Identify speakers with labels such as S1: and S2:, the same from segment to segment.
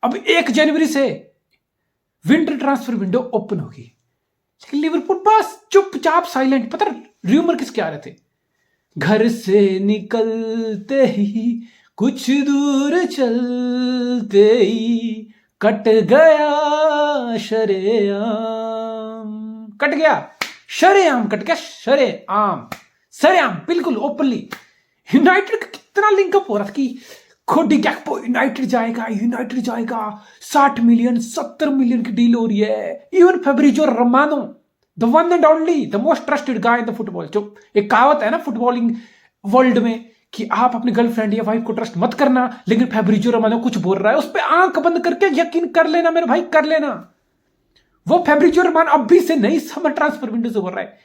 S1: अब 1 जनवरी से winter transfer window open होगी, लेकिन लिवरपूल बस चुपचाप साइलेंट। पता र्यूमर किसके आ रहे थे? घर से निकलते ही कुछ दूर चलते ही कट गया शरेआम, कट गया शरेआम, कट गया शरेआम, सरेआम, बिल्कुल ओपनली। यूनाइटेड का कितना लिंकअप हो रहा था कि कोडी गैक्पो यूनाइटेड जाएगा, यूनाइटेड जाएगा, 60 मिलियन 70 मिलियन की डील हो रही है। Even Fabrizio Romano, the one and only, the most trusted guy in the football. जो एक कहावत है ना फुटबॉलिंग वर्ल्ड में कि आप अपनी गर्लफ्रेंड या वाइफ को ट्रस्ट मत करना, लेकिन फैब्रिजो रोमानो कुछ बोल रहा है उस पर आंख बंद करके यकीन कर लेना मेरे भाई, कर लेना। वो फैब्रिजो रोमानो अभी से नहीं, समर ट्रांसफर विंडो से बोल रहा है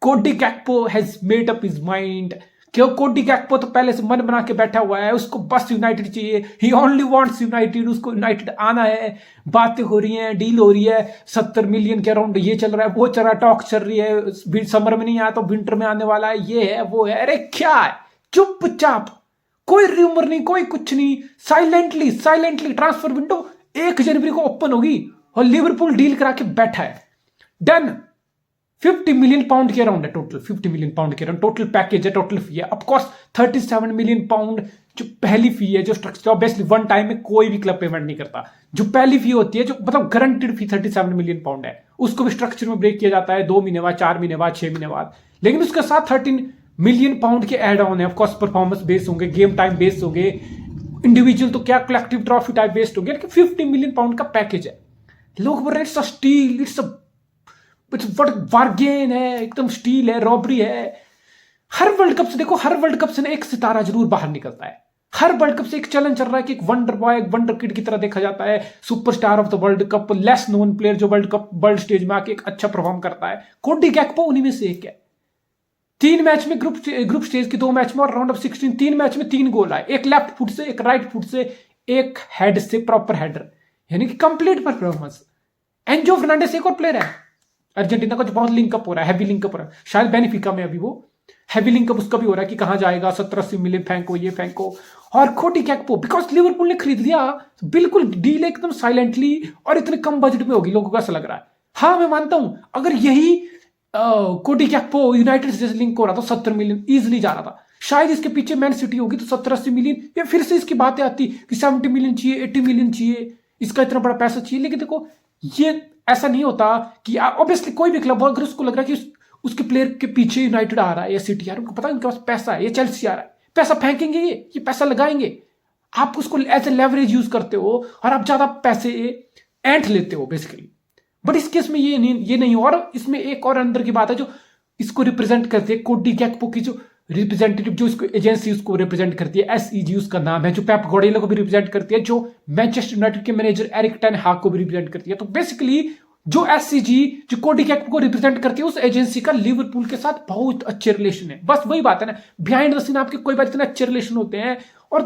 S1: Cody Gakpo has made up his mind. क्यों? कोडी गैक्पो तो पहले से मन बना के बैठा हुआ है, उसको बस यूनाइटेड चाहिए, ही ओनली वांट्स यूनाइटेड, उसको यूनाइटेड आना है। बातें हो रही हैं, डील हो रही है, 70 मिलियन के अराउंड ये चल रहा है, वो चल रहा है, टॉक चल रही है, समर में नहीं आया तो विंटर में आने वाला है, ये है वो है। अरे क्या है, चुपचाप, कोई र्यूमर नहीं, कोई कुछ नहीं, साइलेंटली टर्न्सफर विंडो 1 जनवरी को ओपन होगी और लिवरपूल डील करा के बैठा है, डन। 50 मिलियन पाउंड के अराउंड है टोटल, 50 मिलियन पाउंड के अराउंड टोटल पैकेज है, टोटल फी है। ऑफकोर्स 37 मिलियन पाउंड जो पहली फी है, जो स्ट्रक्चर ऑब्वियसली वन टाइम में कोई भी क्लब पेमेंट नहीं करता। जो पहली फी होती है, जो मतलब गारंटेड फी 37 मिलियन पाउंड है, उसको भी स्ट्रक्चर में ब्रेक किया जाता है 2 महीने बाद, 4 महीने बाद, 6 महीने बाद। लेकिन उसके साथ 13 मिलियन पाउंड के एड ऑन है। ऑफकोर्स परफॉर्मेंस बेस्ड होंगे, गेम टाइम बेस्ड होंगे, इंडिविजुअल तो क्या कलेक्टिव ट्रॉफी टाइप बेस्ड होंगे, लेकिन 50 मिलियन पाउंड का पैकेज है। लोग बोल रहे हैं it's a steel, it's bargain है, एकदम स्टील है, रॉबरी है। हर वर्ल्ड कप से देखो, हर वर्ल्ड कप से ना एक सितारा जरूर बाहर निकलता है। हर वर्ल्ड कप से एक चलन चल रहा है कि एक वंडर बॉय, एक वंडर किड की तरह देखा जाता है, superstar of the world cup, less known player जो वर्ल्ड स्टेज में आके एक अच्छा परफॉर्म करता है। कोडी गैक्पो उन्हीं में से एक है। 3 मैच में ग्रुप स्टेज के 2 मैच में और राउंड ऑफ 16 3 मैच में 3 गोल आए, एक लेफ्ट फुट से, एक राइट फुट से, एक हेड से, प्रॉपर हेडर, यानी कि कंप्लीट परफॉर्मेंस। एंजो फर्नांडिस एक और प्लेयर है अर्जेंटीना का जो बहुत लिंकअप हो रहा है, हैवी लिंकअप हो रहा है, शायद बेनिफिका में अभी वो हैवी लिंकअप उसका भी हो रहा है कि कहां जाएगा, 70-80 मिलियन फेंको, ये फेंको। और कोडी गैक्पो बिकॉज लिवरपूल ने खरीद लिया, बिल्कुल डील एकदम साइलेंटली और इतने कम बजट में होगी, लोगों को ऐसा लग रहा है। हाँ मैं मानता हूं, अगर यही कोडी गैक्पो यूनाइटेड से लिंक हो रहा था, 70 मिलियन इजिली जा रहा था। शायद इसके पीछे मैन सिटी होगी तो 70-80 मिलियन, या फिर से इसकी बातें आती कि 70 मिलियन चाहिए, 80 मिलियन चाहिए, इसका इतना बड़ा पैसा चाहिए। लेकिन देखो ये ऐसा नहीं होता कि ऑब्वियसली कोई भी क्लब अगर उसको लग रहा है कि उसके प्लेयर के पीछे यूनाइटेड आ रहा है या सिटी आ रहा है, उनको पता है उनके पास पैसा है, या चेल्सी आ रहा है, पैसा फेंकेंगे, ये पैसा लगाएंगे। आप उसको एज ए लेवरेज यूज करते हो और आप ज्यादा पैसे ऐंठ लेते हो बेसिकली। बट इस केस में ये नहीं हो। और इसमें एक और अंदर की बात है, जो इसको रिप्रेजेंट करती है, कोडी गैक्पो की जो रिप्रेजेंटेटिव, जो इसको एजेंसी उसको रिप्रेजेंट करती है, SEG उसका नाम है, जो पेप गार्डियोला को भी रिप्रेजेंट करती है, जो मैनचेस्टर यूनाइटेड के मैनेजर एरिक टेन हाग को भी रिप्रेजेंट करती है। तो बेसिकली जो SCG जो कोडी गैक्पो को रिप्रेजेंट करती है, उस एजेंसी का लिवरपूल के साथ बहुत अच्छे रिलेशन है। बस वही बात है ना, बिहाइंड द सीन आपके कोई बार इतने अच्छे रिलेशन होते हैं। और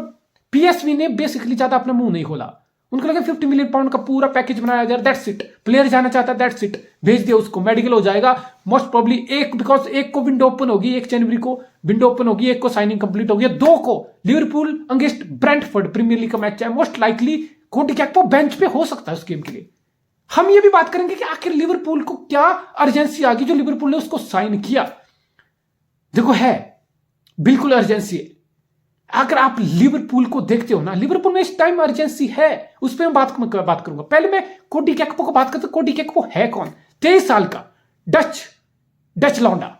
S1: PSV ने बेसिकली ज्यादा अपना मुंह नहीं खोला, उनको लगा 50 मिलियन पाउंड का पूरा पैकेज बनाया जाए, दैट्स इट। प्लेयर जाना चाहता है, दैट्स इट, भेज दिया उसको, मेडिकल हो जाएगा मोस्ट प्रोबब्ली। बिकॉज एक को विंडो ओपन होगी, 1 जनवरी को विंडो ओपन होगी, 1 को साइनिंग कंप्लीट होगी, 2 को Liverpool against Brentford Premier League का मैच है, most likely Cody Gakpo bench पे हो सकता है उस गेम के लिए। हम ये भी बात करेंगे कि आखिर लिवरपूल को क्या अर्जेंसी आ गई जो लिवरपूल ने उसको साइन किया। देखो है बिल्कुल अर्जेंसी है। अगर आप लिवरपूल को देखते हो ना, लिवरपूल में इस टाइम अर्जेंसी है, उस पर मैं बात करूंगा। पहले मैं कोडी गैक्पो को बात करता हूं। कोडी गैक्पो है कौन? 23 साल का डच लौंडा,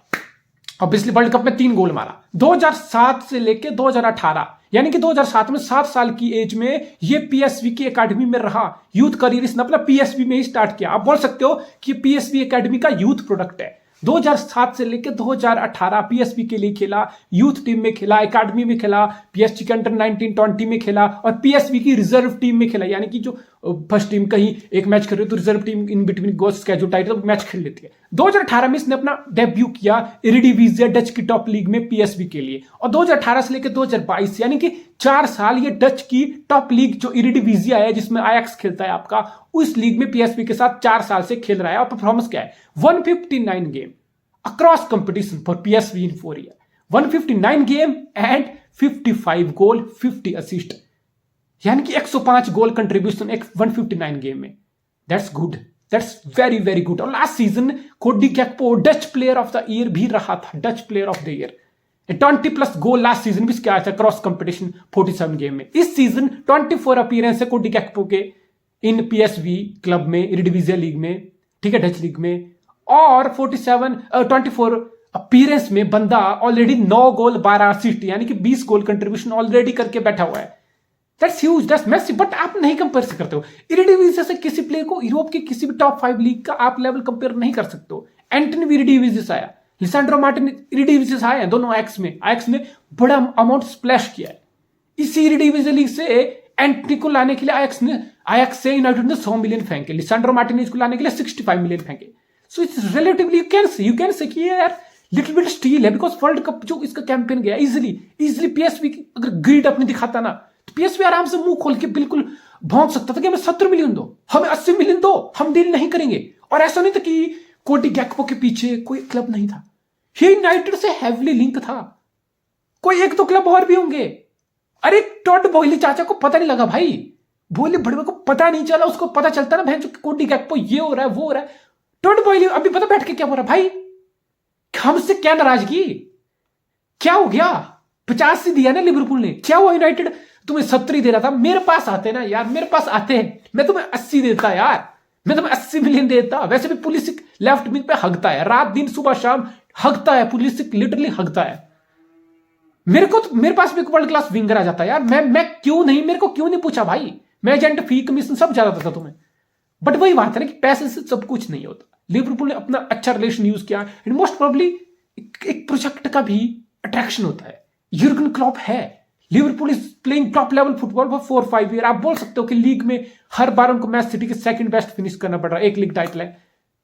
S1: ऑब्वियसली वर्ल्ड कप में 3 गोल मारा, 2007 से लेके 2018, यानी कि 2007 में 7 साल की एज में ये PSV की एकेडमी में रहा। यूथ करियर इसने अपना PSV में ही स्टार्ट किया। आप बोल सकते हो कि PSV एकेडमी का यूथ प्रोडक्ट है। 2007 से लेकर 2018 PSV के लिए खेला, यूथ टीम में खेला, एकेडमी में खेला, PSG के अंडर 19-20 में खेला और PSV की रिजर्व टीम में खेला। यानी कि जो फर्स्ट टीम कहीं एक मैच कर रही है तो reserve team in between goes schedule tight तो मैच खेल लेती है। 2018 में इसने अपना डेब्यू किया एरिडीवीज़ी डच की टॉप लीग में PSV के लिए, और 2018 से लेकर 2022 यानी कि 4 साल ये डच की टॉप लीग जो एरिडीवीज़ी है, जिसमें आयैक्स खेलता है आपका, उस लीग में PSV के साथ 4 साल से खेल रहा है। और परफॉर्मेंस क्या है? 159 game across competition for PSV in 4 year, 159 game and 55 goal, 50 assist. यानी कि 105 गोल कंट्रीब्यूशन एक 159 गेम में। That's good, that's very very good. और last season Cody Gakpo Dutch player of the year भी रहा था, Dutch player of the year. 20+ goal last season भी इसके आया था क्रॉस कंपटीशन 47 गेम में। इस सीजन 24 अपीयरेंस है कोडी गैक्पो के इन पीएसवी क्लब में, इरिडिविजिया लीग में, ठीक है, डच लीग में। और 24 अपीयरेंस में बंदा ऑलरेडी 9 गोल 12 असिस्ट यानी कि 20 गोल कंट्रीब्यूशन ऑलरेडी करके बैठा हुआ है। That's huge, that's massive. But आप नहीं कंपेयर करते हो इरिडिविजिया से किसी प्लेयर को, यूरोप के किसी भी टॉप 5 लीग का आप लेवल कंपेयर नहीं कर सकते हो। एंटनी इरिडिविजिया से आया, लिसांड्रो मार्टिन इरिडिविजिया से आए हैं, दोनों आयक्स में बड़ा अमाउंट स्प्लैश किया है। इसी इरिडिविजिया लीग से एंटनी को लाने के लिए आयक्स से यूनाइटेड ने 100 मिलियन फेंके, लिसांड्रो मार्टिनेज को लाने के लिए 65 मिलियन फेंके। So it's relatively you can say कि यार लिटिल बिट स्टील है, बिकॉज वर्ल्ड कप जो इसका कैंपेन गया इजिली पीएसवी अगर ग्रीड अपनी दिखाता ना तो पीएसवी आराम से मुंह खोल के बिल्कुल भौंक सकता था कि हमें 70 मिलियन दो, हमें 80 मिलियन दो, हम डील नहीं करेंगे। और ऐसा नहीं था कि कोडी गैक्पो के पीछे कोई क्लब नहीं था, ये यूनाइटेड से हैवीली लिंक था। कोई एक तो क्लब और भी होंगे। अरे टॉड बॉयली चाचा को पता नहीं लगा भाई, बोली बड़े को पता नहीं चला, उसको पता चलता ना भैंस कोडी गैक्पो ये हो रहा है वो हो रहा है। टॉड बॉयली अभी पता बैठ के क्या हो रहा है भाई, हमसे क्या नाराजगी, क्या हो गया? 85 दिया ना लिवरपूल ने, क्या हुआ? यूनाइटेड तुम्हें 70 दे रहा था, मेरे पास आते ना यार, मेरे पास आते हैं, मैं तुम्हें 80 देता यार, मैं तुम्हें 80 मिलियन देता। वैसे भी पुलिसिक लेफ्ट विंग पे हगता है, रात दिन सुबह शाम हगता है, पुलिसिक लिटरली हगता है। मेरे पास भी एक वर्ल्ड क्लास विंगर आ जाता है यार, मैं क्यों नहीं, मेरे को क्यों नहीं पूछा भाई? मैं एजेंट फी कमीशन सब ज्यादा था तुम्हें। बट वही बात है ना कि पैसे से सब कुछ नहीं होता। लिवरपूल ने अपना अच्छा रिलेशन यूज किया एंड मोस्ट प्रोबेबली एक प्रोजेक्ट का भी अट्रैक्शन होता है। यूर्गन क्लॉप है, Liverpool is playing top level football for 4-5 year. आप बोल सकते हो कि लीग में हर बार उनको मैच सिटी के सेकंड बेस्ट फिनिश करना पड़ रहा है। एक लीग टाइटल है,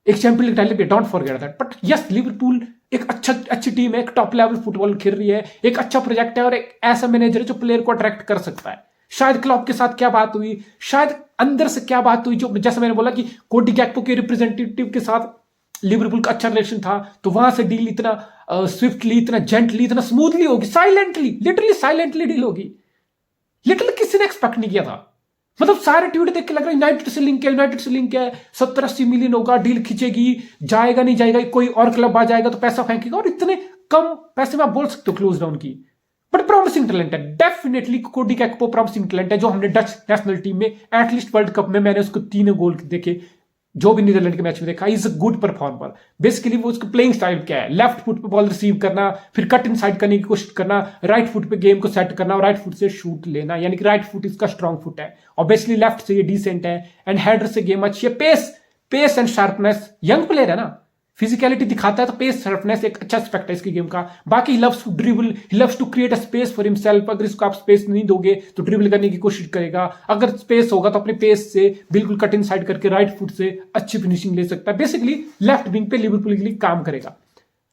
S1: एक champion league title, don't forget that. But yes, Liverpool एक अच्छी टीम है, एक टॉप लेवल फुटबॉल खेल रही है, एक अच्छा प्रोजेक्ट है और एक ऐसा मैनेजर है जो प्लेयर को अट्रैक्ट कर सकता है। शायद क्लॉप के साथ क्या बात हुई, शायद अंदर से क्या बात हुई, जो जैसा मैंने बोला कि कोडी गैक्पो के रिप्रेजेंटेटिव के साथ लिवरपूल का अच्छा रिलेशन था, तो वहां से डील इतना स्विफ्टली, इतना जेंटली, इतना स्मूथली होगी, साइलेंटली, लिटरली साइलेंटली डील होगी। लिटरली किसी ने एक्सपेक्ट नहीं किया था। मतलब सारे ट्वीट देख के लग रहा है यूनाइटेड से लिंक है, यूनाइटेड से लिंक है, 70-80 मिलियन होगा, डील खींचेगी, जाएगा नहीं जाएगा, कोई और क्लब आ जाएगा तो पैसा फेंकेगा, और इतने कम पैसे में आप बोल सकते हो क्लोज डाउन की। बट प्रॉमिसिंग टैलेंट है, डेफिनेटली कोडी गैक्पो प्रॉमिसिंग टैलेंट है, जो हमने डच नेशनल टीम में एटलीस्ट वर्ल्ड कप में मैंने उसको 3 गोल देखे, जो भी नीदरलैंड के मैच में देखा। Is a good performer. Basically वो उसका प्लेइंग स्टाइल क्या है, लेफ्ट फुट पे बॉल रिसीव करना, फिर कट इन साइड करने की कोशिश करना, राइट फुट पे गेम को सेट करना और राइट फुट से शूट लेना, यानी कि राइट फुट इसका स्ट्रॉन्ग फुट है। ऑब्वियसली लेफ्ट से ये डिसेंट है एंड हेडर से गेम अच्छी है। Pace and sharpness, young player है ना, फिजिकलिटी दिखाता है तो पेस शार्पनेस एक अच्छा एस्पेक्ट है इसकी गेम का। बाकी he loves to dribble, he loves to create a space for himself. अगर इसको आप स्पेस नहीं दोगे तो ड्रिबल करने की कोशिश करेगा, अगर स्पेस होगा तो अपने पेस से बिल्कुल कट इन साइड करके राइट फुट से अच्छी फिनिशिंग ले सकता है। बेसिकली लेफ्ट विंग पे लिवरपूल के लिए काम करेगा।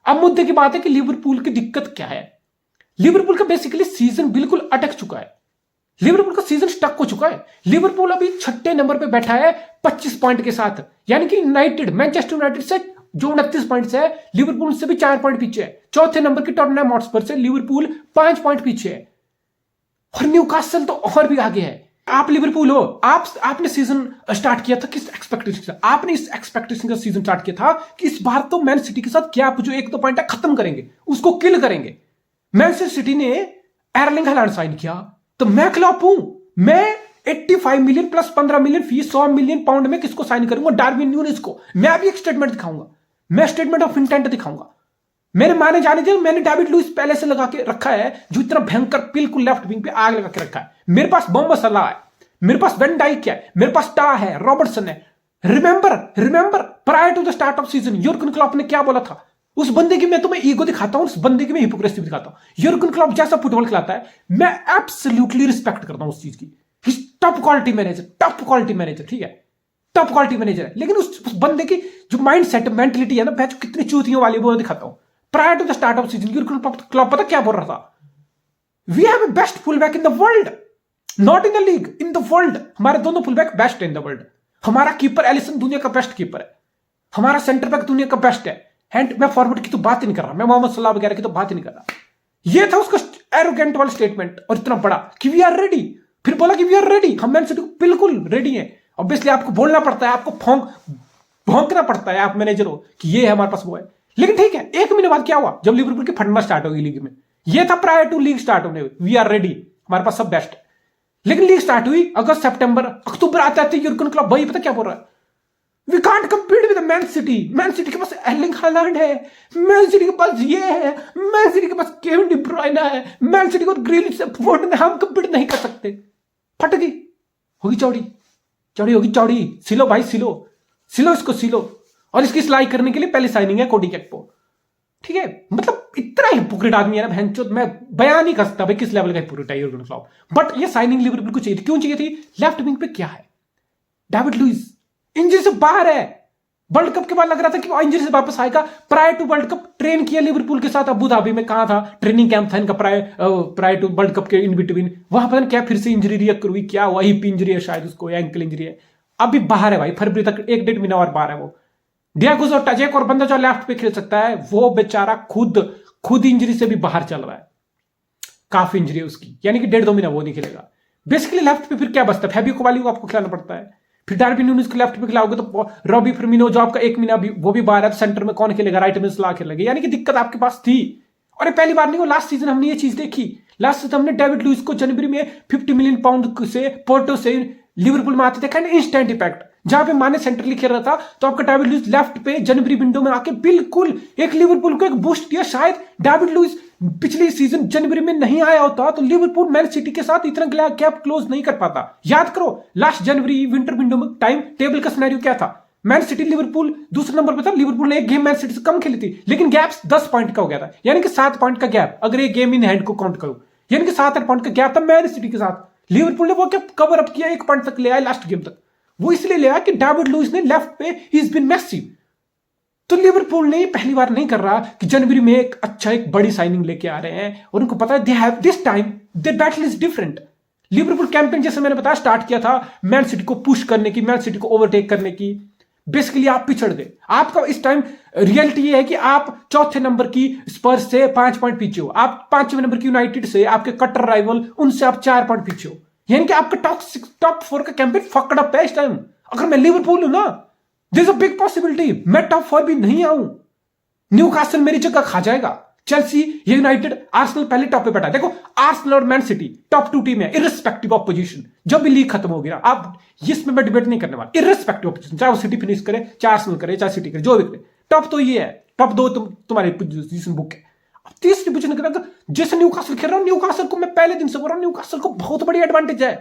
S1: अब मुद्दे की बात है कि लिवरपूल की दिक्कत क्या है। लिवरपूल का बेसिकली सीजन बिल्कुल अटक चुका है, लिवरपूल का सीजन स्टक हो चुका है। लिवरपूल अभी 6ठे नंबर पे बैठा है 25 पॉइंट के साथ, यानी कि यूनाइटेड, मैनचेस्टर यूनाइटेड से जो 29 पॉइंट है, लिवरपूल से भी 4 पॉइंट पीछे है। चौथे नंबर की टॉटनहम हॉटस्पर से लिवरपूल 5 पॉइंट पीछे है, और न्यूकासल तो और भी आगे है। आप लिवरपूल हो, आपने सीजन स्टार्ट किया था किस एक्सपेक्टेशन से? आपने इस एक्सपेक्टेशन का सीजन स्टार्ट किया था कि इस बार तो मैन सिटी के साथ क्या जो 1-2 पॉइंट है खत्म करेंगे, उसको किल करेंगे। मैनचेस्टर सिटी ने एर्लिंग हालैंड साइन किया, तो मैं क्लॉप हूं, मैं 85 million plus 15 million fees 100 million pound में किसको साइन करूंगा? डार्विन न्यूनेस को। मैं भी एक स्टेटमेंट दिखाऊंगा, मैं स्टेटमेंट ऑफ इंटेंट दिखाऊंगा। मेरे माने जाने दे, मैंने डेविड लुइस पहले से लगा के रखा है, जो इतना भयंकर बिल्कुल लेफ्ट विंग पे आग लगा के रखा है। मेरे पास मोहम्मद सलाह है, मेरे पास वेन डाइक है, मेरे पास टा है, रॉबर्टसन है। Remember prior to the start of season Jurgen Klopp ने क्या बोला था? उस बंदे की मैं तुम्हें ईगो दिखाता हूं, उस बंदे की मैं हिपोक्रेसी दिखाता हूं। यूर्गन क्लॉप जैसा फुटबॉल खिलाता है, मैं एब्सोल्युटली रिस्पेक्ट करता हूं उस चीज की। टॉप क्वालिटी मैनेजर, ठीक है, टॉप क्वालिटी मैनेजर है। लेकिन उस बंदे की जो माइंड सेट मेंटलिटी है ना, मैं कितनी चूतियों वाली वो दिखाता हूं। Prior to the start of season Jurgen Klopp पता क्या बोल रहा था? We have a best full back in the world, not in the league, in the world. हमारे दोनों फुल बैक बेस्ट है इन द वर्ल्ड। हमारा कीपर एलिसन दुनिया का बेस्ट कीपर है, हमारा सेंटर बैक दुनिया का बेस्ट है। एंड मैं फॉरवर्ड की तो बात ही नहीं कर रहा, मैं मोहम्मद सलाह वगैरह की तो बात ही नहीं कर रहा। ये था उसका एरोगेंट वाला स्टेटमेंट, और इतना बड़ा कि वी आर रेडी, फिर बोला कि वी आर रेडी, हम मैन सिटी को बिल्कुल रेडी है। ऑब्वियसली आपको बोलना पड़ता है, आपको भौंकना पड़ता है, आप मैनेजर हो कि ये है हमारे पास वो है। लेकिन ठीक है, 1 महीने बाद क्या हुआ, जब लिवरपूल की फटना स्टार्ट होगी लीग में, ये था प्रायर टू लीग स्टार्ट होने, वी आर रेडी, हमारे पास सब बेस्ट है। लेकिन लीग स्टार्ट हुई अगस्त सितंबर अक्टूबर आते आते यूर्गन क्लॉप भाई पता क्या बोल रहा है, we can't compete with Man City, Man City के पास एर्लिंग हालैंड है, मैन सिटी के पास ये है, मैन सिटी के पास केविन डी ब्रुयने है, मैन सिटी को ग्रिलिश से फोर्डन, हम कंपीट नहीं कर सकते। फट गई, होगी चौड़ी, चौड़ी होगी चौड़ी, सिलो भाई सिलो, सिलो इसको सिलो। और इसकी सिलाई करने के लिए पहले साइनिंग है कोडी गैक्पो, ठीक है। मतलब इतना हिपोक्रेट आदमी है ना भैंचोद, मैं बयान नहीं कर सकता भाई किस लेवल का हिपोक्रेट है यूर्गन क्लॉप। बट ये साइनिंग लिवरपूल को चाहिए थी। क्यों चाहिए थी? लेफ्ट विंग पे क्या है, डेविड लुइस इंजरी से बाहर है। वर्ल्ड कप के बाद लग रहा था कि वो इंजरी से वापस आएगा। Prior to World Cup train किया लिवरपूल के साथ अबू धाबी में, कहां था ट्रेनिंग कैंप था इनका प्रायर टू वर्ल्ड कप के इन बिटवीन, वहां पर क्या फिर से इंजरी रिएक्ट हुई, क्या हुआ, हिप इंजरी है शायद उसको, या एंकल इंजरी है, अभी बाहर है भाई, फरवरी तक 1-1.5 महीना और बाहर है वो। डियागो जोटा एक और बंदा जो लेफ्ट पे खेल सकता है, वो बेचारा खुद इंजरी से भी बाहर चल रहा है, काफी इंजरी है उसकी, यानी कि 1.5-2 महीना वो नहीं खेलेगा। बेसिकली लेफ्ट पे फिर क्या बचता है, फैबियो कोवाली को आपको खिलाना पड़ता है, फिर डार्विन न्यूनेस को लेफ्ट पे खिलाओगे तो रॉबी फर्मिनो जो आपका 1 महीना भी वो भी बाहर है, तो सेंटर में कौन खेलेगा, राइट में सलाह खेलेगा, यानी कि दिक्कत आपके पास थी। और ये पहली बार नहीं, वो लास्ट सीजन हमने ये चीज देखी। लास्ट सीजन हमने डेविड लुइस को जनवरी में 50 मिलियन पाउंड से पोर्टो से लिवरपूल में आते देखा, इंस्टेंट इम्पैक्ट। जहां पे माने सेंट्रली खेल रहा था, तो आपका डेविड लुइस लेफ्ट पे जनवरी विंडो में आके बिल्कुल एक लिवरपूल को एक बूस्ट दिया। शायद डेविड लुइस पिछली सीजन जनवरी में नहीं आया होता तो लिवरपूल मैन सिटी के साथ इतना गैप क्लोज नहीं कर पाता। याद करो लास्ट जनवरी विंटर विंडो में टाइम टेबल का सिनेरियो क्या था, मैन सिटी लिवरपूल दूसरे नंबर पे था, लिवरपूल ने एक गेम मैन सिटी से कम खेली थी, लेकिन गैप 10 पॉइंट का हो गया था, यानी कि 7 पॉइंट का गैप, अगर एक गेम इन हैंड को काउंट करो, यानी कि 7-8 पॉइंट का गैप था मैन सिटी के साथ। लिवरपूल ने वो क्या कवर अप किया, 1 पॉइंट तक ले आया लास्ट गेम तक। वो इसलिए ले आया कि डेविड लुइस ने लेफ्ट पे ही इज बीन मैसिव। तो लिवरपूल ने पहली बार नहीं कर रहा कि जनवरी में एक बड़ी साइनिंग लेके आ रहे हैं, और उनको पता है they have this time their battle is different. Liverpool campaign जैसे मैंने बताया स्टार्ट किया था मैन सिटी को पुश करने की, मैन सिटी को ओवरटेक करने की। बेसिकली आप पिछड़ गए, आपका इस टाइम रियलिटी ये है कि आप चौथे नंबर की स्पर्स से 5 पॉइंट पीछे हो, आप 5वें नंबर की यूनाइटेड से, आपके कट्टर राइवल उनसे आप 4 पॉइंट पीछे हो, यानी कि आपका टॉप 4 का कैंपेन फकड अप है इस टाइम। अगर मैं लिवरपूल हूं ना, there is a big possibility मैं टॉप 4 भी नहीं आऊं, न्यूकासल मेरी जगह खा जाएगा, चेल्सी, यूनाइटेड, आर्सेनल पहले टॉप पे बैठा है। देखो आर्सेनल और मैन सिटी टॉप 2 टीम है इररिस्पेक्टिव ऑफ पोजीशन। जब भी लीग खत्म होगी ना, आप इसमें मैं डिबेट नहीं करने वाला, इररिस्पेक्टिव ऑफ पोजीशन, चाहे वो सिटी फिनिश करे, चाहे आर्सेनल करे, चाहे सिटी करे, जो भी करे, टॉप तो ये है, टॉप 2 तुम्हारी पोजीशन बुक है। अब तीसरी पोजीशन करें जैसे न्यूकासल खेल रहा हूं, न्यूकासल को मैं पहले दिन से बोल रहा हूं, न्यूकासल को बहुत बड़ी एडवांटेज है।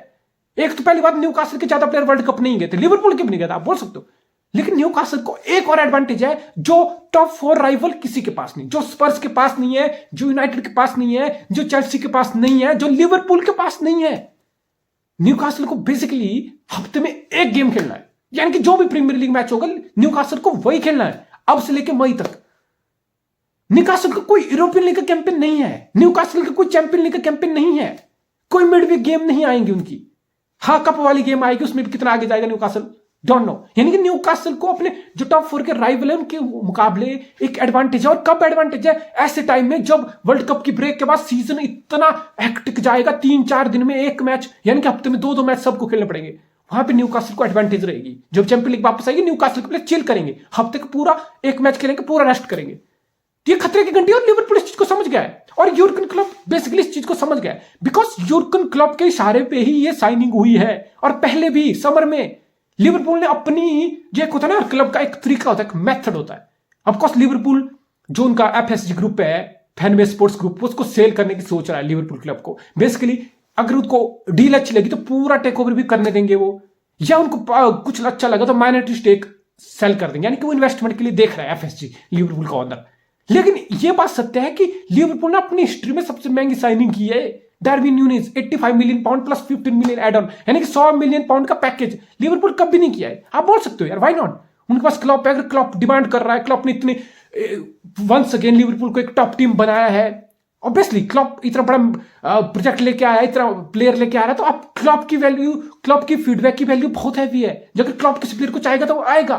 S1: एक तो पहली बात, न्यूकासल के ज्यादा प्लेयर वर्ल्ड कप नहीं गए थे, लिवरपूल के भी नहीं गए थे, आप बोल सकते हो, लेकिन न्यूकासल को एक और एडवांटेज है जो टॉप 4 राइवल किसी के पास नहीं, जो स्पर्स के पास नहीं है, जो यूनाइटेड के पास नहीं है, जो चेल्सी के पास नहीं है, जो लिवरपूल के पास नहीं है। न्यूकासल को बेसिकली हफ्ते में 1 गेम खेलना है, यानी कि जो भी प्रीमियर लीग मैच होगा न्यूकासल को वही खेलना है अब से लेकर मई तक। न्यूकासल का कोई यूरोपियन लीग का कैंपेन नहीं है, न्यूकासल का कोई चैंपियन लीग का कैंपेन नहीं है, कोई मिडवीक गेम नहीं आएंगी उनकी। हाँ कप वाली गेम आएगी, उसमें भी कितना आगे जाएगा न्यूकासल डोंट नो। यानी कि न्यूकासल को अपने जो टॉप 4 के राइवल है उनके मुकाबले एक एडवांटेज है। और कब एडवांटेज है? ऐसे टाइम में जब वर्ल्ड कप की ब्रेक के बाद सीजन इतना हेक्टिक जाएगा, 3-4 दिन में 1 मैच, यानी कि हफ्ते में 2-2 मैच सबको खेलने पड़ेंगे, वहां पे न्यूकासल को एडवांटेज रहेगी। जब चैंपियन लीग वापस आएगी न्यूकासल के प्लेयर चिल करेंगे, हफ्ते का पूरा 1 मैच खेलेंगे, पूरा रेस्ट करेंगे। ये खतरे की घंटी, और लिवरपूल इस चीज को समझ गया है, और यूर्गन क्लॉप बेसिकली इस चीज को समझ गया है, बिकॉज यूर्गन क्लॉप के इशारे पे ही ये साइनिंग हुई है। और पहले भी समर में लिवरपूल ने अपनी जो एक होता है ना क्लब का एक तरीका होता है, एक मेथड होता है। ऑफकोर्स लिवरपूल जो उनका एफएसजी ग्रुप है, फैनवे स्पोर्ट्स ग्रुप, उसको सेल करने की सोच रहा है लिवरपूल क्लब को। बेसिकली अगर उनको डील अच्छी लगी तो पूरा टेक ओवर भी करने देंगे वो, या उनको कुछ अच्छा लगा तो माइनॉरिटी स्टेक सेल कर देंगे, यानी कि वो इन्वेस्टमेंट के लिए देख रहा है एफएसजी लिवरपूल का ओनर। लेकिन यह बात सत्य है कि लिवरपूल ने अपनी हिस्ट्री में सबसे महंगी साइनिंग की है। Darwin Nunez 85 million pound plus 15 million add on, यानी कि 100 मिलियन पाउंड का पैकेज लिवरपूल कभी नहीं किया है। आप बोल सकते हो यार व्हाई नॉट, उनके पास क्लॉप है, अगर क्लॉप डिमांड कर रहा है, क्लॉप ने इतने वंस अगेन लिवरपूल को एक टॉप टीम बनाया है, ऑब्वियसली क्लॉप इतना बड़ा प्रोजेक्ट लेके आया है, इतना प्लेयर लेके आ रहा है, तो आप क्लॉप की वैल्यू, क्लॉप की फीडबैक की वैल्यू बहुत हैवी है। अगर क्लॉप किसी प्लेयर को चाहेगा तो वो आएगा।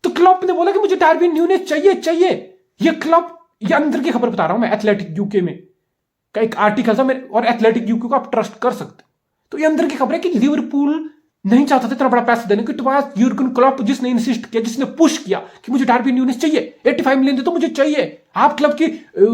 S1: तो क्लॉप ने बोला कि मुझे डार्विन न्यूनेस चाहिए। ये क्लब, ये अंदर की खबर बता रहा हूं मैं, एथलेटिक यूके में का एक आर्टिकल था मेरे, और एथलेटिक यूके को आप ट्रस्ट कर सकते हो। तो ये अंदर की खबर है कि लिवरपूल नहीं चाहता था इतना बड़ा पैसा देने की। टॉस यूर्गन क्लॉप जिसने इंसिस्ट किया, जिसने पुश किया कि मुझे डार्विन न्यूनेस चाहिए, 85 मिलियन दे तो मुझे चाहिए, आप क्लब की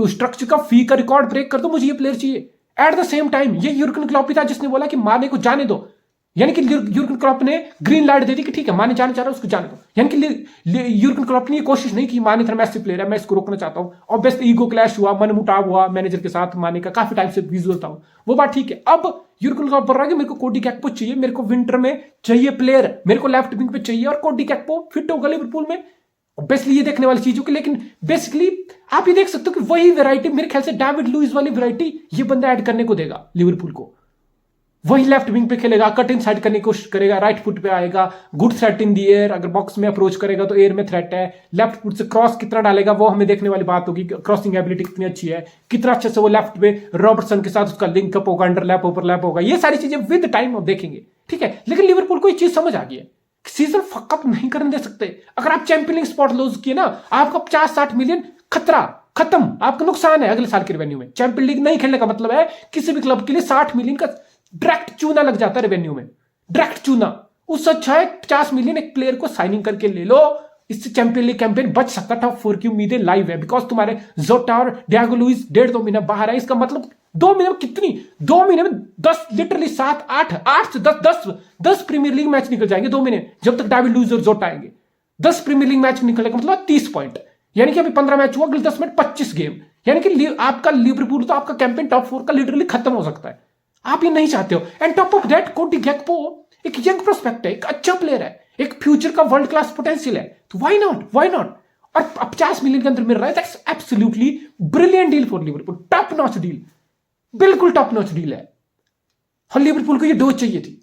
S1: स्ट्रक्चर का फी का रिकॉर्ड ब्रेक कर दो, मुझे ये प्लेयर चाहिए। एट द सेम टाइम ये यूर्गन क्लॉप भी था जिसने बोला कि माने को जाने दो, यानी कि यूर्गन क्लॉप ने ग्रीन लाइट दे दी कि ठीक है माने जाना चाह रहा है उसको जाने दो। यानी कि यूर्गन क्लॉप ने ये कोशिश नहीं की माने इतना मैसिव प्लेयर है मैं इसको रोकना चाहता हूं। ऑब्वियसली ईगो क्लैश हुआ, मनमुटाव हुआ मैनेजर के साथ, माने का काफी टाइम से विजुअल था वो बात ठीक है। अब यूर्गन क्लॉप बोल रहा है कि मेरे को कोडी गैक्पो चाहिए, मेरे को विंटर में चाहिए प्लेयर, मेरे को लेफ्ट विंग पे चाहिए, और कोडी गैक्पो फिट होगा लिवरपूल में। ऑब्वियसली ये देखने वाली चीज होगी, लेकिन बेसिकली आप ये देख सकते हो कि वही वैरायटी मेरे ख्याल से डेविड लुइस वाली वैरायटी ये बंदा ऐड करने को देगा लिवरपूल को। वही लेफ्ट विंग पे खेलेगा, कट इन साइड करने की कोशिश करेगा, राइट फुट पे आएगा, good threat in the air, अगर बॉक्स में अप्रोच करेगा तो एयर में थ्रेट है, लेफ्ट फुट से क्रॉस कितना डालेगा वो हमें देखने वाली बात होगी, क्रॉसिंग एबिलिटी कितनी अच्छी है, कितना अच्छे से वो लेफ्ट पे रॉबर्टसन के साथ उसका लिंक अप होगा, अंडरलैप ओवरलैप होगा, ये सारी चीजें विद टाइम हम देखेंगे, ठीक है। लेकिन लिवरपूल को ये चीज समझ आ गई है, सीजन फकअप नहीं करने दे सकते। अगर आप चैंपियन लीग स्पॉट लूज किए ना, आपका 50-60 मिलियन खतरा खत्म, आपका नुकसान है अगले साल के रेवेन्यू में। चैंपियन लीग नहीं खेलने का मतलब है किसी भी क्लब के लिए 60 मिलियन का डायरेक्ट चूना लग जाता है रेवेन्यू में, डायरेक्ट चूना। उससे अच्छा है 50 मिलियन एक प्लेयर को साइनिंग करके ले लो, इससे चैंपियन लीग कैंपेन बच सकता। टॉप 4 की उम्मीदें लाइव है, बिकॉज तुम्हारे जोटा और डियागो लुइस 1.5-2 महीने बाहर है। इसका मतलब 2 महीने में कितनी, 2 महीने में 10 लिटरली 8 से 10 प्रीमियर लीग मैच निकल जाएंगे 2 महीने, जब तक डेविड लुइस और जोटा आएंगे। 10 प्रीमियर लीग मैच निकलने का मतलब 30 पॉइंट, यानी कि अभी 15 मैच हुआ, अगले 10 में 25 गेम, यानी कि आपका लिवरपूल तो आपका कैंपेन टॉप 4 का लिटरली खत्म हो सकता है। आप ये नहीं चाहते हो। एंड टॉप ऑफ दैट कोडी गैक्पो एक यंग प्रोस्पेक्ट है, एक अच्छा प्लेयर है, एक फ्यूचर का वर्ल्ड क्लास पोटेंशियल है, तो व्हाई नॉट। और 50 मिलियन के अंदर मिल रहा है, that's absolutely brilliant deal for Liverpool, top notch deal, बिल्कुल टॉप नॉच डील है। और लिवरपूल को ये डोज चाहिए थी।